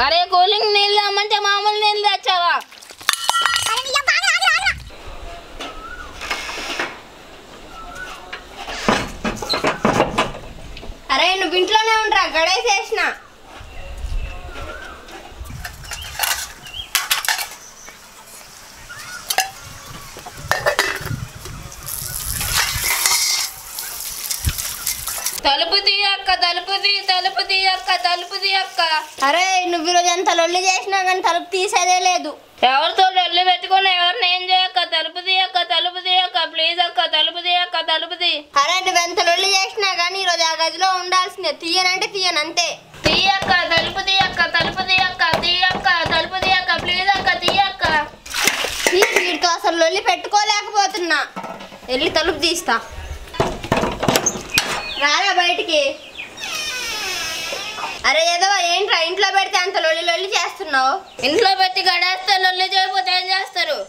అరే కూలింగ్ నీళ్ళు అమ్మంటే మామూలు నీళ్ళు తెచ్చావా? అరే నువ్వు ఇంట్లోనే ఉండరా, గడేసేసిన. తలుపు తీయక్క, తలుపు తీయక్క, తలుపు తీయక్క. అరే నువ్వు ఈరోజు ఎంత లొల్లి చేసినా కానీ తలుపు తీసేదే లేదు. ఎవరితో లొల్లి పెట్టుకుని ఎవరిని ఏం చేయక్క, తలుపు తీయక్క, తలుపు తీయక్క, ప్లీజ్ అక్క, తలుపు తీయక్క, తలుపు తీ. అరే నువ్వు ఎంత లొల్లి చేసినా కానీ ఈరోజు ఆ గదిలో ఉండాల్సిందే. తీయనంటే తీయను అంతే. తీయక్క, తలుపు తీయక్క, తలుపు తీయక్క, తీయక్క, తలుపు తీయక్క, ప్లీజ్ అక్క, తీయక్క. వీడితో అసలు లొల్లి పెట్టుకోలేకపోతున్నా. వెళ్ళి తలుపు తీస్తా. రారా బయటికి. అరే ఏదో ఏంట్రా ఇంట్లో పెడితే అంత లొల్లి లొల్లి చేస్తున్నావు? ఇంట్లో పెట్టి గడేస్తే లొల్లి చేయకపోతే ఏం చేస్తారు?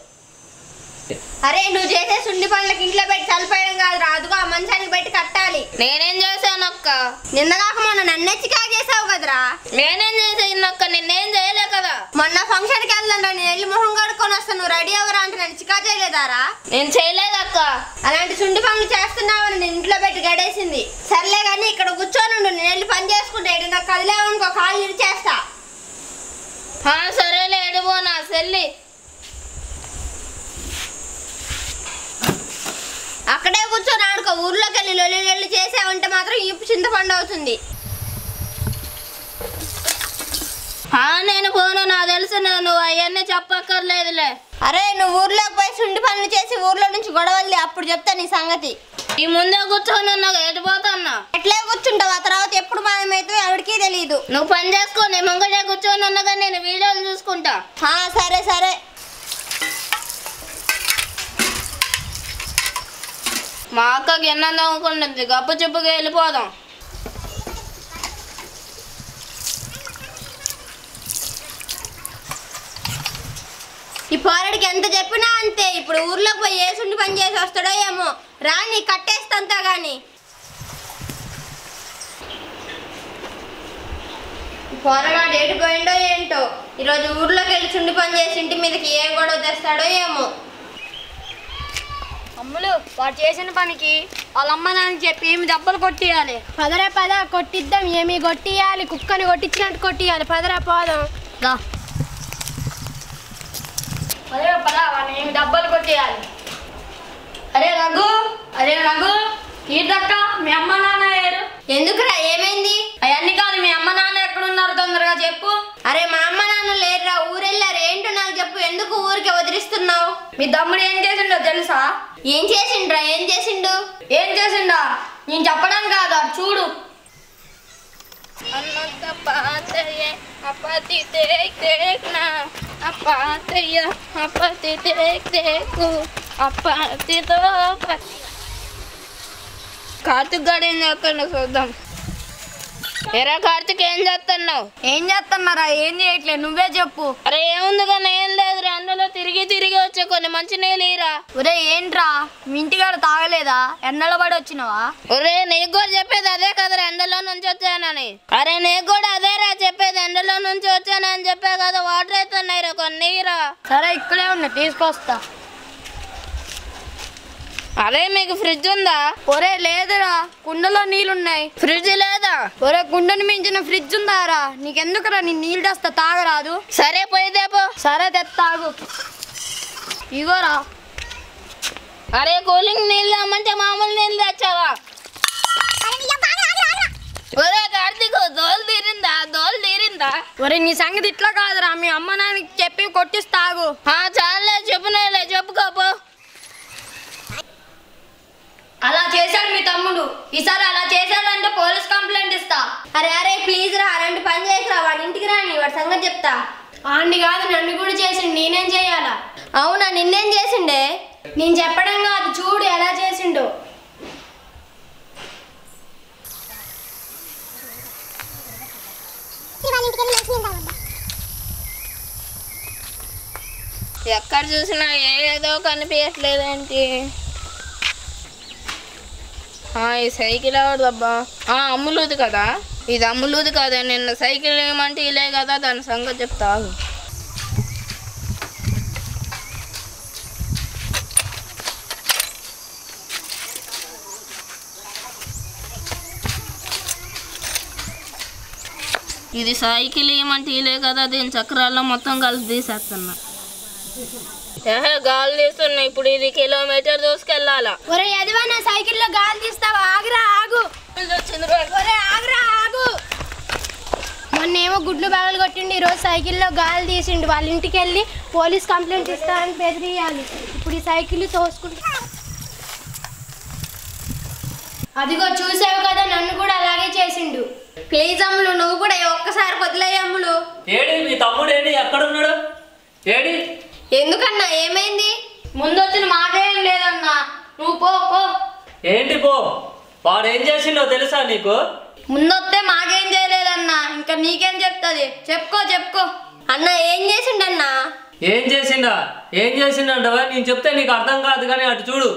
అరే నువ్వు చేసే సుండి పనులకి ఇంట్లో పెట్టి చల్లిపోయడం కాదు, రాదుగా ఆ మంచానికి పెట్టి కట్టాలి. నేనేం చేశాను అక్క? నిన్నగాక మొన్న నన్నే చికాకు చేసావు కదరా. నేనేం చేసాను అక్క? నిన్నేం చేయలే కదా. మొన్న ఫంక్షన్ కి వెళ్దాం, నేను వెళ్ళి మొహం కడుక్కొని వస్తాను, నువ్వు రెడీ అవ్వరా అంటే నన్ను చికాకు చేయలేదారా? నేను చేయలేదక్క. అలాంటి సుండి పనులు చేస్తున్నావని నేను ఇంట్లో పెట్టి గడేసింది. సర్లే కానీ ఇక్కడ కూర్చొని ఉండు, నేను వెళ్ళి పని చేసుకుంటా. నాకు కదిలేవనుకో కాళ్ళు ఇరిచేస్తా. సరేలే, ఎడిపోనా సెల్లి. అక్కడే కూర్చొని ఆడుకో. ఊర్లోకి వెళ్ళి లొల్లి లొల్లి చేసావంటే మాత్రం ఈపు చింతపండు అవుతుంది. నేను పోను, నాకు తెలుసు. నువ్వు అవన్నీ చెప్పక్కర్లేదులే. అరే నువ్వు ఊర్లోకి పోయి సుండి పనులు చేసి ఊర్లో నుంచి గొడవల్లి, అప్పుడు చెప్తా నీ సంగతి. ఈ ముందే కూర్చొని నాకు ఎడిపోతున్నా. ఎట్లే కూర్చుంటావు, ఆ తర్వాత ఎప్పుడు మాయమైతే ఎవరికీ తెలియదు. నువ్వు పని చేసుకో, నీ ముంగడే కూర్చొని ఉన్నగా నేను వీడియోలు చూసుకుంటా. సరే సరే. మా అక్కకి ఎన్న నవ్వుకుంటుంది, గప్పు చెప్పుగా వెళ్ళిపోదాం. ఈ పోరడికి ఎంత చెప్పినా అంతే. ఇప్పుడు ఊర్లోకి పోయి ఏ సుండి పని చేసి వస్తాడో ఏమో. రాని కట్టేస్తంతా గాని. పోరగాడు ఏడిపోయిండో ఏంటో. ఈరోజు ఊర్లోకి వెళ్ళి సుండి పని చేసి ఇంటి మీదకి ఏ గొడవ తెస్తాడో ఏమో. అమ్ములు వాడు చేసిన పనికి వాళ్ళ అమ్మ నాన్న చెప్పి ఏమి దెబ్బలు కొట్టియాలి. పదరా పద, కొట్టిద్దాం. ఏమి కొట్టియాలి? కుక్కని కొట్టించినట్టు కొట్టియాలి. పదరా పోదాం. అదే పదా వాడిని ఏమి దెబ్బలు కొట్టియాలి. అరే రఘు ఈదక్క, మీ అమ్మ నాన్న ఏరు? ఎందుకురా, ఏమైంది? అవన్నీ కాదు, మీ అమ్మ నాన్న ఎక్కడున్నారు తొందరగా చెప్పు. అరే మా అమ్మ నాన్న లేరురా, ఊరెళ్ళారు. ఏంటో నాకు చెప్పు. ఎందుకు ఊరికి వదిలిస్తున్నావు? మీ తమ్ముడు ఏం చేసిండో తెలుసా? ఏం చేసిండ్రా? ఏం చేసిండు? ఏం చేసిండా నేను చెప్పడానికి కాదు, చూడు. కార్తిక్ గారు ఏం చేస్తాడు చూద్దాం. ఎరా కార్తిక్, ఏం చేస్తున్నావు? ఏం చేస్తున్నారా? ఏం చేయట్లేదు, నువ్వే చెప్పు. అరే ఏముంది కానీ ఏం లేదు, ఎండలో తిరిగి తిరిగి వచ్చే కొన్ని మంచి నీళ్ళు ఇరా. ఒరే ఏంట్రా, మీ ఇంటికాడ తాగలేదా? ఎండలో పడి వచ్చినవా? ఒరే నీకు కూడా చెప్పేది అదే కదరా, ఎండలో నుంచి వచ్చానని. అరే నీకు కూడా అదేరా చెప్పేది, ఎండలో నుంచి వచ్చానని చెప్పే కదా. వాటర్ అవుతున్నాయి రా కొన్ని రా. సరే ఇక్కడే ఉన్నా, తీసుకొస్తా. అదే మీకు ఫ్రిడ్జ్ ఉందా? ఒరే లేదురా, కుండలో నీళ్ళున్నాయి. ఫ్రిడ్జ్ లేదా? ఒరే కుండని మించిన ఫ్రిడ్జ్ ఉందారా? నీకెందుకురా, నీ నీళ్ళు తెస్తా, తాగరాదు? సరే పోయిదేపో. సరే తెత్తాగు. ఇగోరా. అరే కూలింగ్ నీళ్ళు అమ్మంటే మామూలు నీళ్ళు తెచ్చావా? ఒరే కార్తీక్, దోలు తీరిందా? ఒరే నీ సంగతి ఇట్లా కాదురా, మీ అమ్మ నాన్నకి చెప్పి కొట్టిస్తాగు. చాలే చెప్పునేలే, చెప్పుకోపో. అలా చేశాడు మీ తమ్ముడు, ఈసారి అలా చేశాడంటే పోలీస్ కంప్లైంట్ ఇస్తా. అరే ప్లీజ్ రా, అలాంటి పని చేసిరా. వాడి ఇంటికి రాని, వాడి సంగతి చెప్తా. ఆండి కాదు, నన్ను కూడా చేసిండు. నేనేం చేయాలా? అవునా, నిన్నేం చేసిండే? నేను చెప్పడం కాదు, చూడు ఎలా చేసిండు. ఎక్కడ చూసినా ఏదో కనిపించట్లేదేంటి? ఈ సైకిల్ ఎవరిదబ్బా? అమ్ములుది కదా. ఇది అమ్ములుది కదా, నిన్న సైకిల్ ఏమంటే ఇలే కదా, దాని సంగతి చెప్తావు. ఇది సైకిల్ ఏమంటే ఇలే కదా, దీని చక్రాల్లో మొత్తం కలిసి తీసేస్తున్నా. గాలి తీస్తున్నా. ఇప్పుడు ఇది కిలోమీటర్ దూసుకెళ్ళాలా. ఒరే ఎదవా, నా సైకిల్లో గాలి తీస్తావా? ఆగురా ఆగు. ఒరే ఆగురా ఆగు. మొన్నేమో గుడ్లు బాగలు కొట్టిండు, ఈరోజు సైకిల్లో గాలి తీసిండు. వాళ్ళ ఇంటికి వెళ్ళి పోలీస్ కంప్లైంట్ ఇస్తారని బెదిరియాలి. ఇప్పుడు ఈ సైకిల్ తోసుకుంటా. అదిగో చూసావు కదా, నన్ను కూడా అలాగే చేసిండు. ప్లీజ్ అమ్ములు, నువ్వు కూడా ఒక్కసారి వదిలేయి అమ్ములు. ఏడి మీ తమ్ముడు ఏడి, ఎక్కడున్నాడు? ఏడి? ఎందుకన్నా, ఏమైంది? ముందు వచ్చిన మాటేం లేదన్నా, నువ్వు పో పో. ఏంటి పో? వాడు ఏం చేసిండో తెలుసా నీకు? ముందొస్తే మాకేం చేయలేదన్నా, ఇంకా నీకేం చెప్తుంది? చెప్పుకో. అన్న ఏం చేసిండన్నా? ఏం చేసిండా? ఏం చేసిండంటవా? నేను చెప్తే నీకు అర్థం కాదు, కానీ అటు చూడు.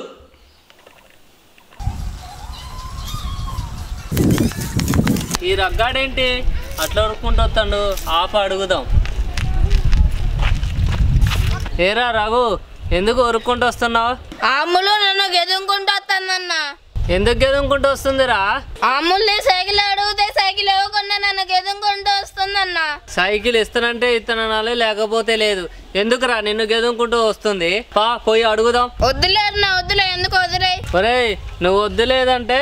ఈ రగ్గాడేంటి అట్లా ఉరుక్కుంటూ వస్తాడు? ఆప అడుగుదాం. ఏరా రఘు, ఎందుకు ఉరుక్కుంటూ వస్తున్నావు? అమ్ములు నన్ను గెదుకుంటూ వస్తుందన్నా. ఎందుకు గెదుకుంటూ వస్తుందిరా? అమ్ముల్ని సైకిల్ అడిగితే సైకిల్ ఇవ్వకుండా నన్ను గెదుకుంటూ వస్తుందన్నా. సైకిల్ ఇస్తానంటే ఇస్తాననాలి, లేకపోతే లేదు. ఎందుకురా నిన్ను గెదుకుంటూ వస్తుంది? పోయి అడుగుదాం. వద్దులే అన్నా, వద్దులే. ఎందుకు వదిలే? ఒరేయ్, నువ్వు వద్దులేదంటే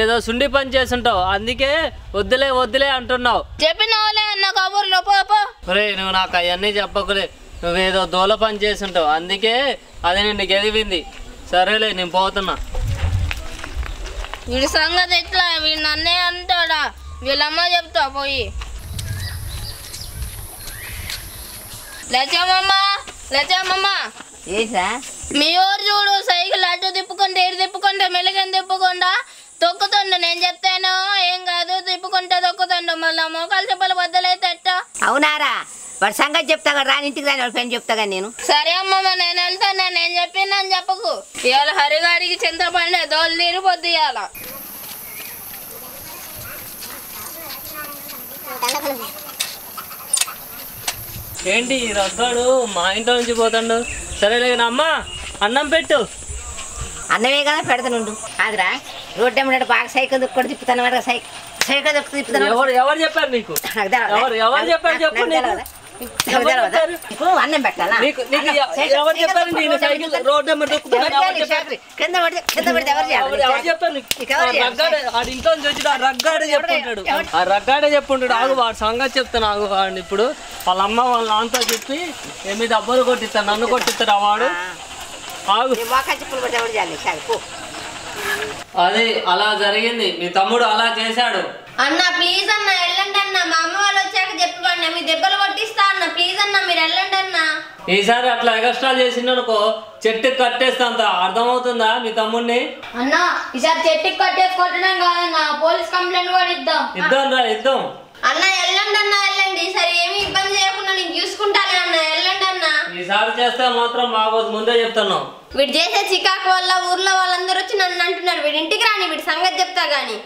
ఏదో సుండి పని చేస్తుంటావు, అందుకే వద్దులే అంటున్నావు. చెప్పినవులే అన్న కబుర్లు. పో. ఒరేయ్, నువ్వు నాకు అవన్నీ చెప్పకులే. నువ్వేదో దూల పని చేస్తుంటావు, అందుకే అది నిన్ను గెదివింది. సరేలే, నేను పోతున్నా. వీడి సంగతి ఎట్లా? వీడు నన్నే అంటాడా? వీళ్ళమ్మ చెప్తా పోయి. లచ్చమ్మ ఏంటా? మీ ఊరు చూడు, సైకిల్ అటు తిప్పుకుంటే ఇటు తిప్పుకుంటే మెలిగని తిప్పుకుండా తొక్కుతుండు. నేను చెప్తాను ఏం కాదు, తిప్పుకుంటే తొక్కుతుండు. మళ్ళీ మోకాలు చెప్పలు బద్దలైతే ఎట్ట? అవునారా? వాడి సంగతి చెప్తా కదా, రాని ఇంటికి రాని వాడి పని చెప్తా కానీ నేను. సరే అమ్మమ్మ, నేను వెళ్తాను. నేను చెప్పిందని చెప్పకు. ఇవాళ హరిగాడికి చింతపండే దోలు తీరు పొద్దు ఇవాళ. ఏంటి ఈ రగ్గాడు మా ఇంట్లో నుంచి పోతాడు? సరేలే అమ్మ, అన్నం పెట్టు. అన్నమే కదా పెడతానుండు. ఆదిరా, రోడ్డు ఏమన్నాడు బాగా సైకిల్ దుక్కొని తిప్పుతాను. సైకిల్ దుక్కు తిప్పుతాను. ఎవరు చెప్పారు నీకు? ఎవరు చెప్పారు చెప్పు. అన్నం పెట్టాలా? ఎవరు చెప్పారు నేను సైకిల్ రోడ్డు కింద పడితే ఎవరు చెప్పారు? ఇంట్లో వచ్చి ఆ రగ్గాడే చెప్పుకుంటాడు. ఆ రగ్గాడే చెప్పుకుంటాడు. ఆగు, వాడి సంగతి చెప్తాను. ఆగు, వాడిని ఇప్పుడు వాళ్ళ అమ్మ వాళ్ళ నాన్నతో చెప్పి ఏమి డబ్బులు కొట్టిస్తాను, నన్ను కొట్టిస్తాడు ఆ వాడు. ఆగు, అది అలా జరిగింది. మీ తమ్ముడు అలా చేశాడు. అన్న ప్లీజ్ అన్న వెళ్ళండి అన్న. మా అమ్మ వాళ్ళు వచ్చాక చెప్పుకోండి, మీ దెబ్బలు కొట్టిస్తా అన్న. ప్లీజ్ అన్న మీరు వెళ్ళండి అన్న. ఈసారి అట్లా ఎక్స్ట్రా చేసిండనుకో చెట్టుకి కట్టేస్తా. అర్థమవుతుందా మీ తమ్ముడిని? అన్నా, ఈసారి చెట్టుకి కట్టేసి కొట్టడం కాదన్నా, పోలీస్ కంప్లైంట్ కూడా ఇద్దాం. అన్న వెళ్ళండి అన్న, వెళ్ళండి. సరే ఏమి ఇబ్బంది చేయకుండా నేను చూసుకుంటానే అన్న. వెళ్ళండి అన్న. ఈసారి చేస్తే మాత్రం బాగోదు, ముందే చెప్తున్నాం. వీడు చేసే చికాకు వల్ల ఊర్లో వాళ్ళందరూ వచ్చి నన్ను అంటున్నారు. వీడి ఇంటికి రాని, వీడి సంగతి చెప్తా గాని.